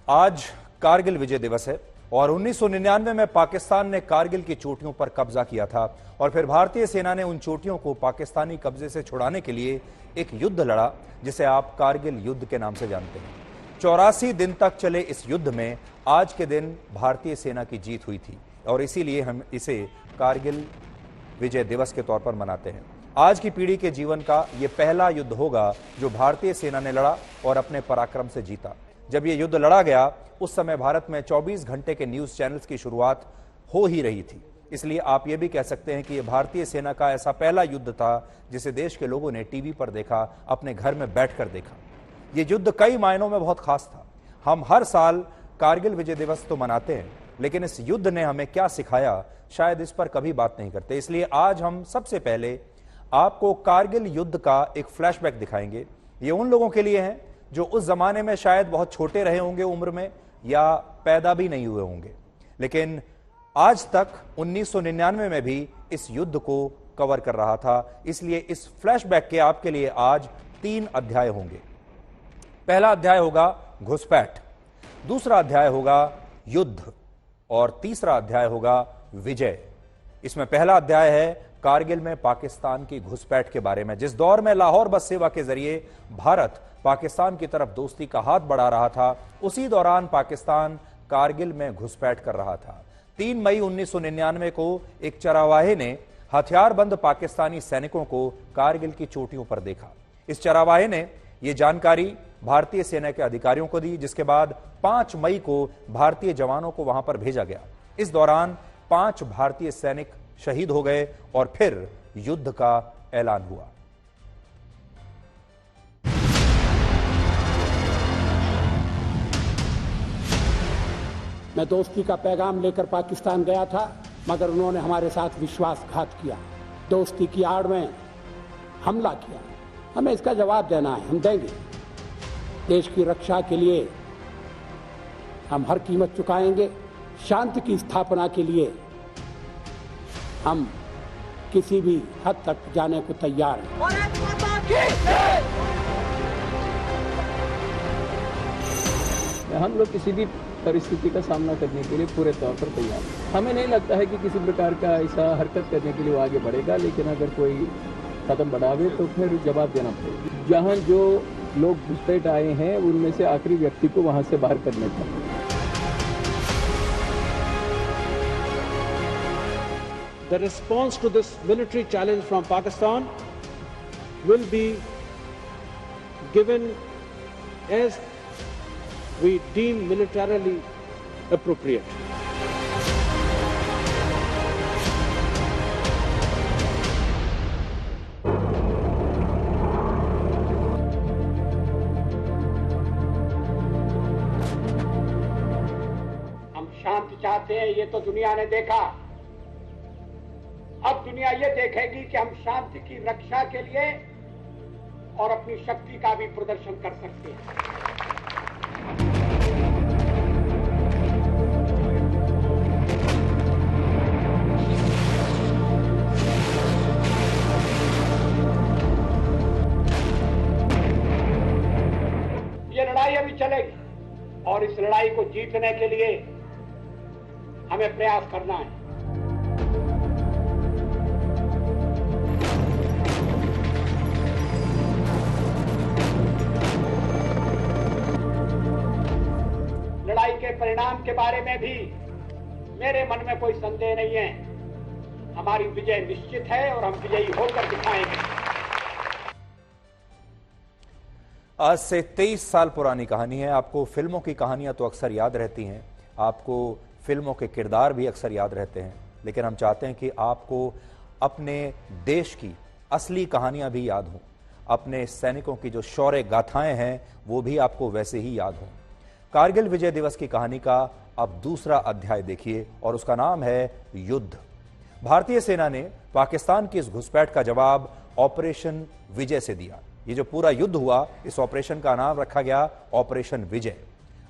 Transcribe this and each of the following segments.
आज कारगिल विजय दिवस है और 1999 में पाकिस्तान ने कारगिल की चोटियों पर कब्जा किया था और फिर भारतीय सेना ने उन चोटियों को पाकिस्तानी कब्जे से छुड़ाने के लिए एक युद्ध लड़ा जिसे आप कारगिल युद्ध के नाम से जानते हैं। 84 दिन तक चले इस युद्ध में आज के दिन भारतीय सेना की जीत हुई थी और इसीलिए हम इसे कारगिल विजय दिवस के तौर पर मनाते हैं। आज की पीढ़ी के जीवन का यह पहला युद्ध होगा जो भारतीय सेना ने लड़ा और अपने पराक्रम से जीता। जब यह युद्ध लड़ा गया उस समय भारत में 24 घंटे के न्यूज चैनल्स की शुरुआत हो ही रही थी, इसलिए आप यह भी कह सकते हैं कि यह भारतीय सेना का ऐसा पहला युद्ध था जिसे देश के लोगों ने टीवी पर देखा, अपने घर में बैठकर देखा। यह युद्ध कई मायनों में बहुत खास था। हम हर साल कारगिल विजय दिवस तो मनाते हैं, लेकिन इस युद्ध ने हमें क्या सिखाया शायद इस पर कभी बात नहीं करते। इसलिए आज हम सबसे पहले आपको कारगिल युद्ध का एक फ्लैशबैक दिखाएंगे। ये उन लोगों के लिए है जो उस जमाने में शायद बहुत छोटे रहे होंगे उम्र में या पैदा भी नहीं हुए होंगे, लेकिन आज तक 1999 में भी इस युद्ध को कवर कर रहा था। इसलिए इस फ्लैशबैक के आपके लिए आज 3 अध्याय होंगे। पहला अध्याय होगा घुसपैठ, दूसरा अध्याय होगा युद्ध और तीसरा अध्याय होगा विजय। इसमें पहला अध्याय है कारगिल में पाकिस्तान की घुसपैठ के बारे में। जिस दौर में लाहौर बस सेवा के जरिए भारत पाकिस्तान की तरफ दोस्ती का हाथ बढ़ा रहा था, उसी दौरान पाकिस्तान कारगिल में घुसपैठ कर रहा था। 3 मई 1999 को एक चरावाहे ने हथियारबंद पाकिस्तानी सैनिकों को कारगिल की चोटियों पर देखा। इस चरावाहे ने यह जानकारी भारतीय सेना के अधिकारियों को दी, जिसके बाद 5 मई को भारतीय जवानों को वहां पर भेजा गया। इस दौरान 5 भारतीय सैनिक शहीद हो गए और फिर युद्ध का ऐलान हुआ। मैं दोस्ती का पैगाम लेकर पाकिस्तान गया था, मगर उन्होंने हमारे साथ विश्वासघात किया, दोस्ती की आड़ में हमला किया। हमें इसका जवाब देना है, हम देंगे। देश की रक्षा के लिए हम हर कीमत चुकाएंगे। शांति की स्थापना के लिए हम किसी भी हद तक जाने को तैयार हैं। हम लोग किसी भी परिस्थिति का सामना करने के लिए पूरे तौर पर तैयार हैं। हमें नहीं लगता है कि किसी प्रकार का ऐसा हरकत करने के लिए वो आगे बढ़ेगा, लेकिन अगर कोई कदम बढ़ावे तो फिर जवाब देना पड़ेगा। जहां जो लोग घुसपैठ आए हैं उनमें से आखिरी व्यक्ति को वहां से बाहर करने का। The response to this military challenge from Pakistan will be given as we deem militarily appropriate. हम शांति चाहते हैं, ये तो दुनिया ने देखा। अब दुनिया ये देखेगी कि हम शांति की रक्षा के लिए और अपनी शक्ति का भी प्रदर्शन कर सकते हैं। ये लड़ाई अभी चलेगी और इस लड़ाई को जीतने के लिए हमें प्रयास करना है। लड़ाई के परिणाम के बारे में भी मेरे मन में कोई संदेह नहीं है। हमारी विजय निश्चित है और हम विजयी होकर दिखाएंगे। आज से 23 साल पुरानी कहानी है। आपको फिल्मों की कहानियां तो अक्सर याद रहती हैं, आपको फिल्मों के किरदार भी अक्सर याद रहते हैं, लेकिन हम चाहते हैं कि आपको अपने देश की असली कहानियां भी याद हों। अपने सैनिकों की जो शौर्य गाथाएं हैं वो भी आपको वैसे ही याद हों। कारगिल विजय दिवस की कहानी का अब दूसरा अध्याय देखिए और उसका नाम है युद्ध। भारतीय सेना ने पाकिस्तान की इस घुसपैठ का जवाब ऑपरेशन विजय से दिया। ये जो पूरा युद्ध हुआ, इस ऑपरेशन का नाम रखा गया ऑपरेशन विजय।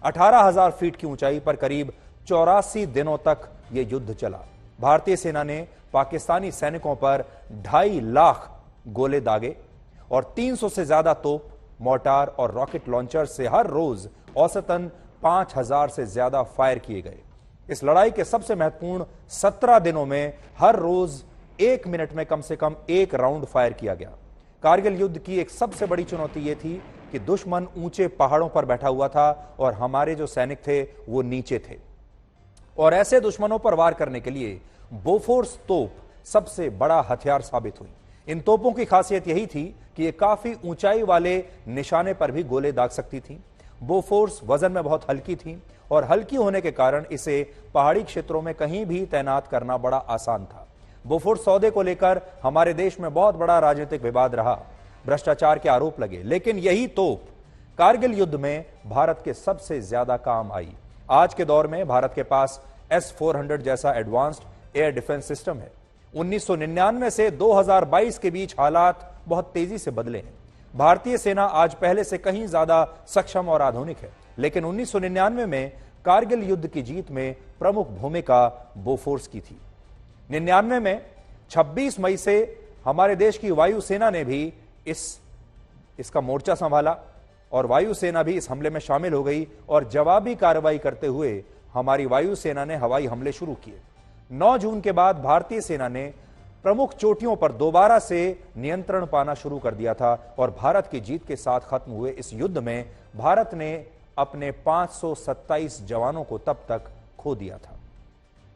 18,000 फीट की ऊंचाई पर करीब 84 दिनों तक यह युद्ध चला। भारतीय सेना ने पाकिस्तानी सैनिकों पर 2.5 लाख गोले दागे और 300 से ज्यादा तोप, मोर्टार और रॉकेट लॉन्चर से हर रोज औसतन 5000 से ज्यादा फायर किए गए। इस लड़ाई के सबसे महत्वपूर्ण 17 दिनों में हर रोज 1 मिनट में कम से कम 1 राउंड फायर किया गया। कारगिल युद्ध की एक सबसे बड़ी चुनौती यह थी कि दुश्मन ऊंचे पहाड़ों पर बैठा हुआ था और हमारे जो सैनिक थे वो नीचे थे, और ऐसे दुश्मनों पर वार करने के लिए बोफोर्स तोप सबसे बड़ा हथियार साबित हुई। इन तोपों की खासियत यही थी कि ये काफी ऊंचाई वाले निशाने पर भी गोले दाग सकती थी। बोफोर्स वजन में बहुत हल्की थी और हल्की होने के कारण इसे पहाड़ी क्षेत्रों में कहीं भी तैनात करना बड़ा आसान था। बोफोर्स सौदे को लेकर हमारे देश में बहुत बड़ा राजनीतिक विवाद रहा, भ्रष्टाचार के आरोप लगे, लेकिन यही तोप कारगिल युद्ध में भारत के सबसे ज्यादा काम आई। आज के दौर में भारत के पास S-400 जैसा एडवांस्ड एयर डिफेंस सिस्टम है। 1999 से 2022 के बीच हालात बहुत तेजी से बदले हैं। भारतीय सेना आज पहले से कहीं ज्यादा सक्षम और आधुनिक है, लेकिन 1999 में कारगिल युद्ध की जीत में प्रमुख भूमिका बोफोर्स की थी। 99 में 26 मई से हमारे देश की वायुसेना ने भी इसका मोर्चा संभाला और वायुसेना भी इस हमले में शामिल हो गई और जवाबी कार्रवाई करते हुए हमारी वायुसेना ने हवाई हमले शुरू किए। 9 जून के बाद भारतीय सेना ने प्रमुख चोटियों पर दोबारा से नियंत्रण पाना शुरू कर दिया था और भारत की जीत के साथ खत्म हुए इस युद्ध में भारत ने अपने 527 जवानों को तब तक खो दिया था।